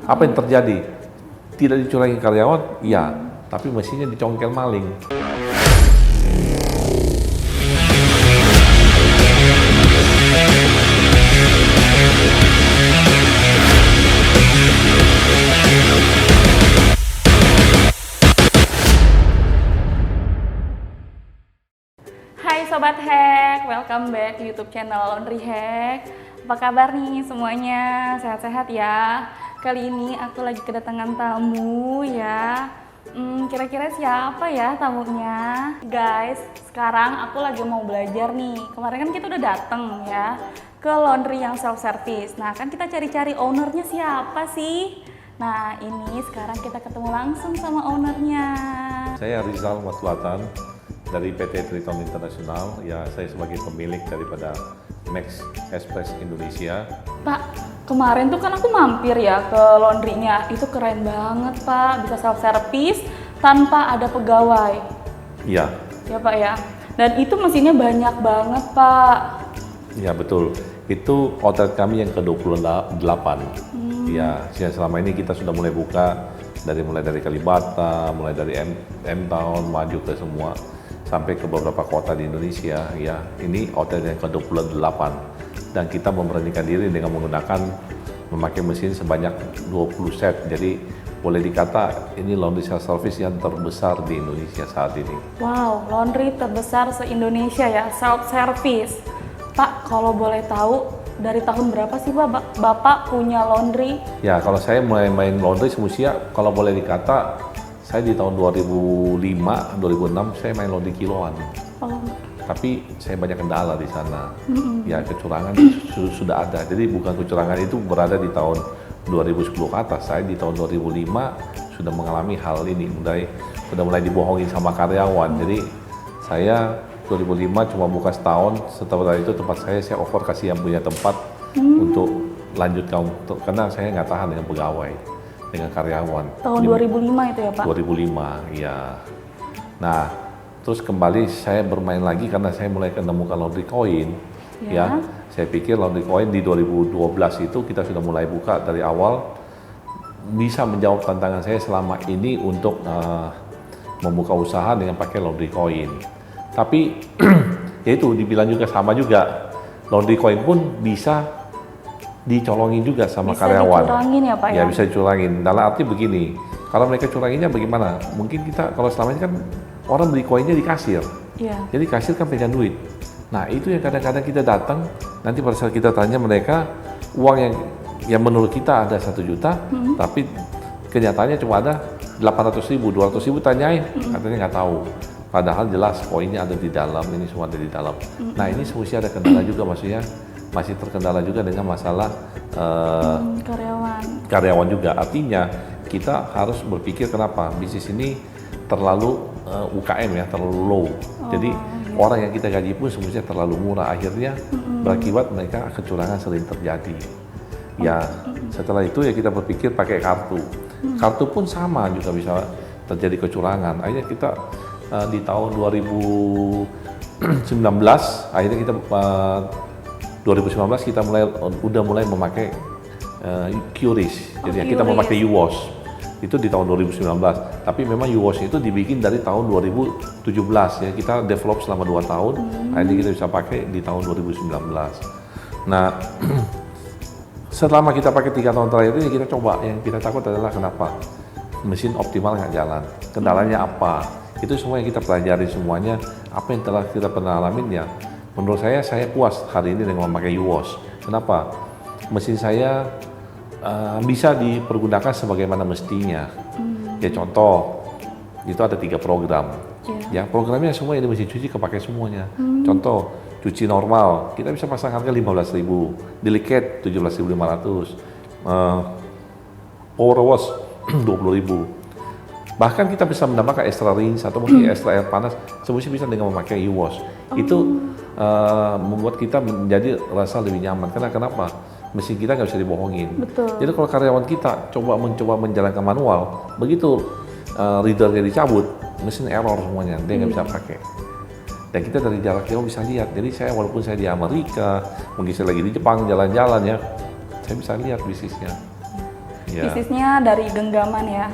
Apa yang terjadi? Tidak dicurangi karyawan? Iya, tapi mesinnya dicongkel maling. Hai Sobat Hack, welcome back di YouTube channel Laundry Hack. Apa kabar nih semuanya? Sehat-sehat ya? Kali ini aku lagi kedatangan tamu ya. Kira-kira siapa ya tamunya? Guys, sekarang aku lagi mau belajar nih. Kemarin kan kita udah dateng ya ke laundry yang self-service. Nah kan kita cari-cari ownernya siapa sih? Nah ini sekarang kita ketemu langsung sama ownernya. Saya Rizal Matulatan dari PT Triton International. Ya, saya sebagai pemilik daripada Max Express Indonesia. Pak, kemarin tuh kan aku mampir ya ke laundrynya. Itu keren banget Pak, bisa self-service tanpa ada pegawai. Iya. Ya Pak ya. Dan itu mesinnya banyak banget Pak. Ya betul. Itu outlet kami yang ke-28. Ya, selama ini kita sudah mulai buka mulai dari Kalibata, mulai dari M-Town, maju ke semua sampai ke beberapa kota di Indonesia. Ya, ini outlet yang ke-28 dan kita memberanikan diri dengan memakai mesin sebanyak 20 set. Jadi boleh dikata ini laundry self-service yang terbesar di Indonesia saat ini. Wow, laundry terbesar se-Indonesia ya, self-service. Pak, kalau boleh tahu dari tahun berapa sih Bapak punya laundry? Ya, kalau saya mulai main laundry semestinya kalau boleh dikata saya di tahun 2005, 2006 saya main laundry kiloan. Oh. Tapi saya banyak kendala di sana. Ya, kecurangan sudah ada. Jadi bukan kecurangan itu berada di tahun 2010 ke atas. Saya di tahun 2005 sudah mengalami hal ini. Sudah mulai dibohongin sama karyawan. Jadi saya 2005 cuma buka setahun. Setelah itu tempat saya offer kasih yang punya tempat untuk lanjutkan, karena saya nggak tahan dengan pegawai, dengan karyawan. Tahun 2005 itu ya Pak? 2005, ya. Nah, terus kembali saya bermain lagi karena saya mulai menemukan laundry coin. Ya, saya pikir laundry coin di 2012 itu kita sudah mulai buka dari awal, bisa menjawab tantangan saya selama ini untuk membuka usaha dengan pakai laundry coin. Tapi ya itu dibilang juga sama juga, laundry coin pun bisa dicolongin juga sama karyawan. Bisa dicurangin ya Pak ya? Ya bisa dicurangin. Dalam arti begini, kalau mereka curanginnya bagaimana? Mungkin kita kalau selama ini kan orang beli koinnya di kasir. Iya. Jadi kasir kan pegang duit. Nah itu yang kadang-kadang kita datang, nanti pada saat kita tanya mereka uang yang menurut kita ada 1 juta, tapi kenyataannya cuma ada 800.000, 200.000 tanyain, katanya nggak tahu. Padahal jelas koinnya ada di dalam, ini semua ada di dalam. Nah ini semestinya ada kendala juga, maksudnya masih terkendala juga dengan masalah karyawan juga. Artinya kita harus berpikir kenapa bisnis ini terlalu UKM ya, terlalu low. Jadi orang yang kita gaji pun semestinya terlalu murah, akhirnya berakibat mereka kecurangan sering terjadi. Ya setelah itu ya kita berpikir pakai kartu. Kartu pun sama juga bisa terjadi kecurangan. Akhirnya kita di tahun 2019 akhirnya kita 2019 kita udah mulai memakai QRIS. Jadi kita memakai UWAS. Itu di tahun 2019. Tapi memang UWAS itu dibikin dari tahun 2017 ya. Kita develop selama 2 tahun. Akhirnya kita bisa pakai di tahun 2019. Nah, selama kita pakai 3 tahun terakhir ini kita coba, yang kita takut adalah kenapa mesin optimal nggak jalan. Kendalanya apa? Itu semua yang kita pelajari semuanya, apa yang telah kita pernah alamin ya. Menurut saya puas hari ini dengan memakai UWAS. Kenapa? Mesin saya bisa dipergunakan sebagaimana mestinya. Ya contoh, itu ada 3 program. Ya programnya semua ini mesin cuci kepakai semuanya. Contoh, cuci normal, kita bisa pasang harga 15.000, delicate 17.500, power wash 20.000. Bahkan kita bisa menambahkan extra rinse atau mungkin extra air panas, semuanya bisa dengan memakai UWAS. Itu membuat kita menjadi rasa lebih nyaman. Karena kenapa? Mesin kita nggak bisa dibohongin. Betul. Jadi kalau karyawan kita mencoba menjalankan manual, begitu readernya dicabut, mesin error semuanya, dia nggak bisa pakai. Dan kita dari jarak jauh bisa lihat. Jadi saya walaupun saya di Amerika, mungkin saya lagi di Jepang jalan-jalan ya, saya bisa lihat bisnisnya. Ya. Bisnisnya dari genggaman ya.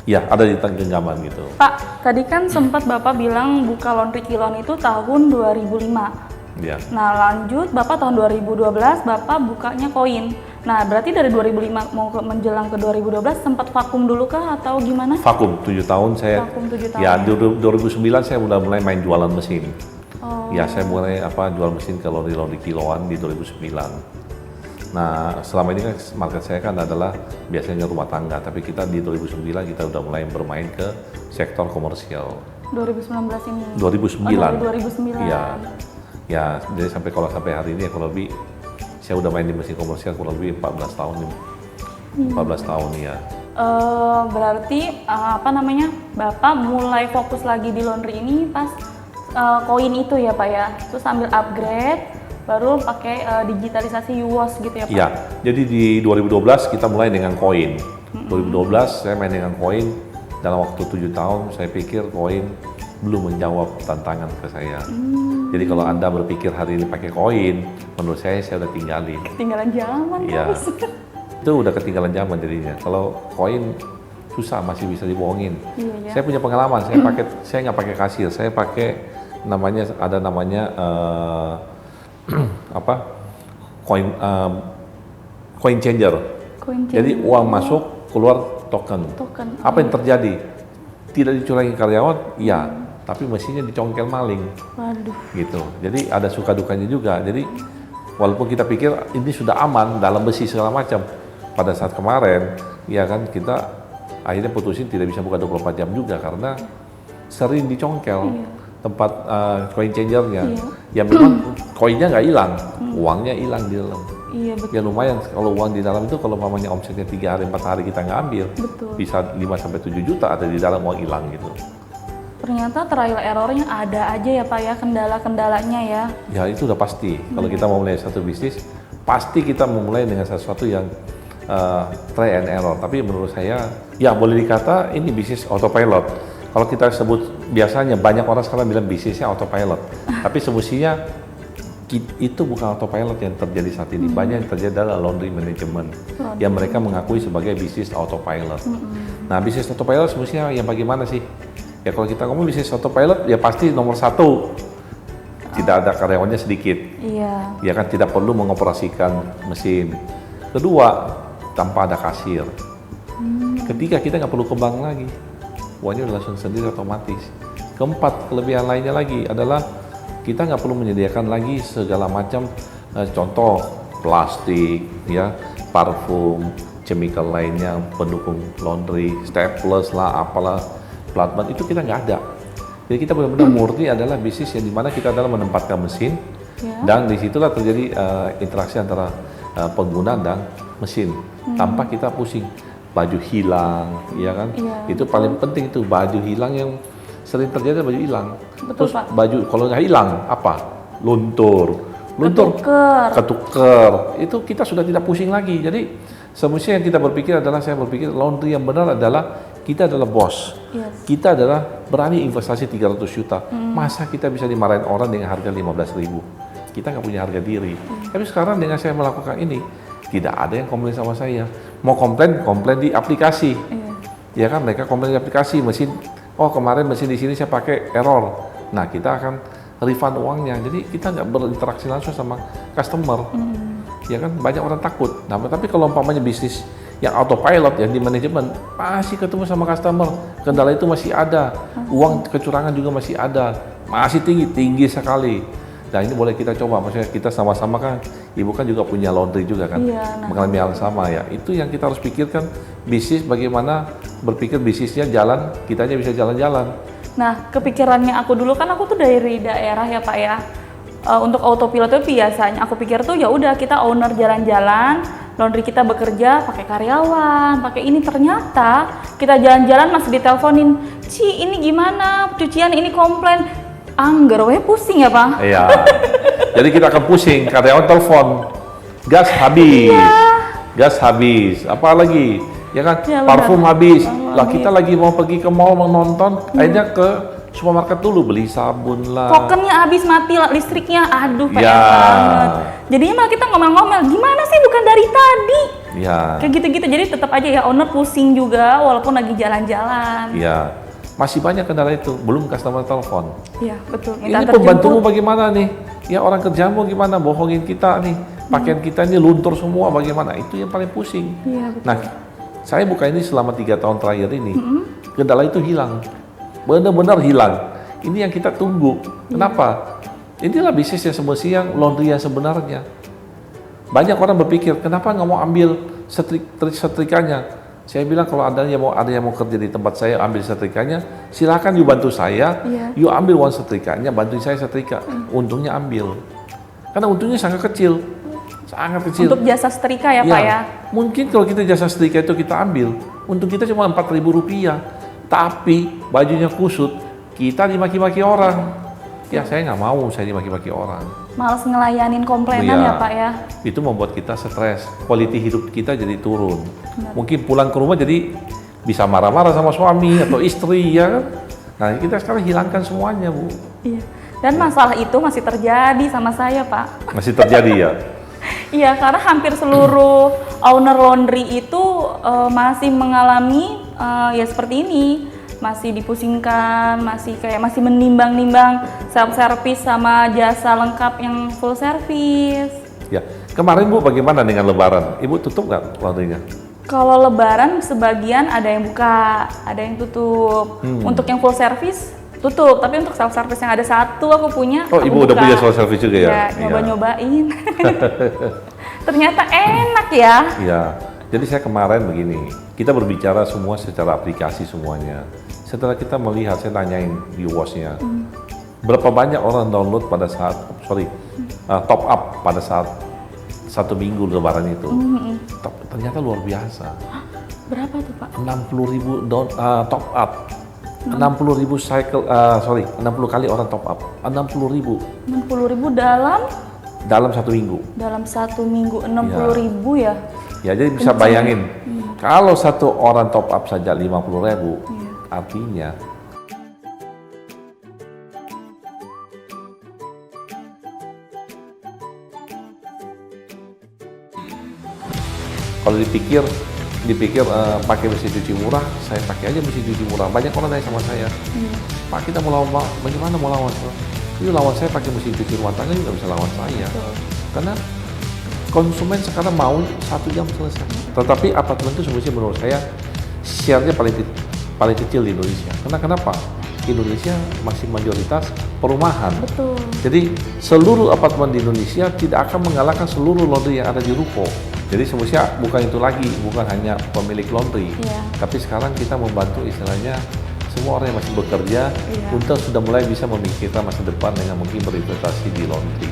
Ya, ada di genggaman gitu. Pak, tadi kan sempat Bapak bilang buka laundry kilon itu tahun 2005. Ya. Nah lanjut, Bapak tahun 2012 Bapak bukanya koin. Nah berarti dari 2005 mau menjelang ke 2012 sempat vakum dulu kah atau gimana? Vakum 7 tahun saya. Vakum 7 tahun. Ya, 2009 saya udah mulai main jualan mesin. Oh. Ya, saya mulai jual mesin ke laundry kiloan di 2009. Nah, selama ini kan market saya kan adalah biasanya rumah tangga, tapi kita di 2009 kita udah mulai bermain ke sektor komersial. 2019 ini? 2009. Oh, 2009. Iya. Ya, jadi kalau sampai hari ini ya kurang lebih saya udah main di mesin komersial kurang lebih 14 tahun. 14 tahun ya. Berarti Bapak mulai fokus lagi di laundry ini pas koin itu ya Pak ya? Terus sambil upgrade baru pakai digitalisasi UWOS gitu ya Pak? Iya, jadi di 2012 kita mulai dengan koin. 2012 saya main dengan koin, dalam waktu 7 tahun saya pikir koin belum menjawab tantangan ke saya. Jadi kalau Anda berpikir hari ini pakai koin, menurut saya udah tinggalin. Ketinggalan zaman Iya, itu udah ketinggalan zaman jadinya. Kalau koin susah, masih bisa dibohongin. Iya. Saya punya pengalaman, saya nggak pakai kasir, saya pakai namanya coin changer. Jadi uang masuk keluar token. Apa yang terjadi? Tidak dicurangi karyawan, iya, tapi mesinnya dicongkel maling. Waduh. Gitu. Jadi ada suka dukanya juga. Jadi walaupun kita pikir ini sudah aman dalam besi segala macam, pada saat kemarin, ya kan kita akhirnya putusin tidak bisa buka 24 jam juga karena sering dicongkel. Tempat coin changernya, ya memang koinnya nggak hilang, uangnya hilang di dalam. Iya betul. Ya lumayan kalau uang di dalam itu kalau mamanya omsetnya 3 hari 4 hari kita nggak ambil, Betul. bisa 5-7 juta ada di dalam uang hilang gitu. Ternyata trial errornya ada aja ya Pak ya, kendala-kendalanya ya. Ya itu udah pasti. Kalau kita mau mulai satu bisnis, pasti kita memulai dengan sesuatu yang try and error. Tapi menurut saya, ya boleh dikata ini bisnis autopilot. Kalau kita sebut biasanya banyak orang sekarang bilang bisnisnya autopilot, tapi semestinya itu bukan autopilot yang terjadi saat ini. Banyak yang terjadi adalah laundry management yang mereka mengakui sebagai bisnis autopilot. Nah, bisnis autopilot semestinya yang bagaimana sih? Ya kalau kita ngomong bisnis autopilot, ya pasti nomor 1 tidak ada karyawannya sedikit. Iya. Ya kan tidak perlu mengoperasikan mesin. Kedua, tanpa ada kasir. Ketiga, kita nggak perlu ke bank lagi. Uangnya udah langsung sendiri otomatis. Keempat, kelebihan lainnya lagi adalah kita nggak perlu menyediakan lagi segala macam contoh plastik, ya, parfum, chemical lainnya, pendukung laundry, staples lah, apalah, plat ban itu kita nggak ada. Jadi kita benar-benar murni adalah bisnis yang dimana kita adalah menempatkan mesin dan disitulah terjadi interaksi antara pengguna dan mesin tanpa kita pusing. Baju hilang, ya kan? Iya, itu paling penting itu baju hilang yang sering terjadi baju hilang. Betul, Terus Pak. baju kalau nggak hilang apa? Luntur, ketuker. Itu kita sudah tidak pusing lagi. Jadi semestinya yang kita berpikir adalah saya berpikir laundry yang benar adalah kita adalah bos. Yes. Kita adalah berani investasi 300 juta. Masa kita bisa dimarahin orang dengan harga 15.000? Kita nggak punya harga diri. Tapi sekarang dengan saya melakukan ini, tidak ada yang komplain sama saya. Mau komplain di aplikasi. Ya kan, mereka komplain di aplikasi mesin. Oh kemarin mesin di sini saya pakai error. Nah kita akan refund uangnya. Jadi kita nggak berinteraksi langsung sama customer. Ya kan, banyak orang takut. Nah tapi kalau umpamanya bisnis yang autopilot yang di manajemen masih ketemu sama customer, kendala itu masih ada, uang kecurangan juga masih ada, masih tinggi sekali. Nah ini boleh kita coba, maksudnya kita sama-sama kan, ibu kan juga punya laundry juga kan, mengalami hal sama ya. Itu yang kita harus pikirkan, bisnis bagaimana berpikir bisnisnya jalan, kitanya bisa jalan-jalan. Nah kepikirannya aku dulu kan aku tuh dari daerah ya Pak ya. Untuk autopilot itu biasanya aku pikir tuh ya udah kita owner jalan-jalan, laundry kita bekerja pakai karyawan, pakai ini. Ternyata kita jalan-jalan masih diteleponin, Ci ini gimana, cucian ini komplain. Angger, pusing ya Pak? Iya, jadi kita akan pusing, karyawan telepon, gas habis, apa lagi, ya kan, ya, parfum habis, lah kita lagi mau pergi ke mall mau nonton, akhirnya ke supermarket dulu beli sabun lah. Tokennya habis mati listriknya, aduh PR ya. banget. Jadinya malah kita ngomel-ngomel, gimana sih bukan dari tadi? Ya. Kayak gitu-gitu, jadi tetap aja ya owner pusing juga walaupun lagi jalan-jalan. Ya, masih banyak kendala itu, belum customer telepon. Iya, betul. Ini pembantumu bagaimana nih? Ya orang kerjamu gimana? Bohongin kita nih, pakaian kita ini luntur semua bagaimana? Itu yang paling pusing. Iya, betul. Nah, saya buka ini selama 3 tahun terakhir ini, kendala itu hilang, benar-benar hilang. Ini yang kita tunggu. Kenapa? Inilah bisnis yang semestinya yang laundry yang sebenarnya. Banyak orang berpikir, kenapa nggak mau ambil setrikanya? Saya bilang kalau ada yang mau kerja di tempat saya ambil setrikanya, silakan you bantu saya, you ambil uang setrikanya, bantuin saya setrika, untungnya ambil. Karena untungnya sangat kecil, sangat kecil. Untuk jasa setrika ya, Pak ya? Mungkin kalau kita jasa setrika itu kita ambil, untung kita cuma Rp4.000, tapi bajunya kusut, kita dimaki-maki orang. Ya saya nggak mau saya dimaki-maki orang. Males ngelayanin komplainan ya Pak ya? Itu membuat kita stres, quality hidup kita jadi turun. Mungkin pulang ke rumah jadi bisa marah-marah sama suami atau istri ya kan. Nah kita sekarang hilangkan semuanya Bu. Iya. Dan masalah itu masih terjadi sama saya Pak. Masih terjadi ya? Iya, karena hampir seluruh owner laundry itu masih mengalami ya seperti ini. Masih dipusingkan, masih menimbang-nimbang self service sama jasa lengkap yang full service. Ya, kemarin Bu bagaimana dengan Lebaran? Ibu tutup nggak laundrynya? Kalau Lebaran sebagian ada yang buka, ada yang tutup. Untuk yang full service tutup, tapi untuk self service yang ada satu aku punya. Oh, Ibu udah punya self service juga ya? Ya, nyoba-nyobain. Ternyata enak ya. Iya. Jadi saya kemarin begini, kita berbicara semua secara aplikasi semuanya. Setelah kita melihat, saya tanyain viewers-nya, berapa banyak orang download pada saat, top up pada saat 1 minggu Lebaran itu. Ternyata luar biasa. Berapa tuh Pak? 60.000 top up. 60.000 cycle, 60 kali orang top up. 60.000. 60.000 dalam 1 minggu. Dalam 1 minggu 60.000 ya? Ya jadi bisa bayangin, kalau satu orang top up saja 50.000, artinya kalau dipikir pakai mesin cuci murah, saya pakai aja mesin cuci murah. Banyak orang nanya sama saya, Pak kita mau lawan, bagaimana mau lawan? Itu lawan saya pakai mesin cuci rumah tangga juga bisa lawan saya, karena konsumen sekarang mau 1 jam selesai. Tetapi apartemen itu sebenarnya menurut saya share-nya paling kecil di Indonesia. Kenapa? Indonesia masih mayoritas perumahan. Betul. Jadi seluruh apartemen di Indonesia tidak akan mengalahkan seluruh laundry yang ada di ruko. Jadi sebenarnya bukan itu lagi, bukan hanya pemilik laundry. Tapi sekarang kita membantu istilahnya semua orang yang masih bekerja untuk sudah mulai bisa memikirkan masa depan dengan mungkin berinvestasi di laundry.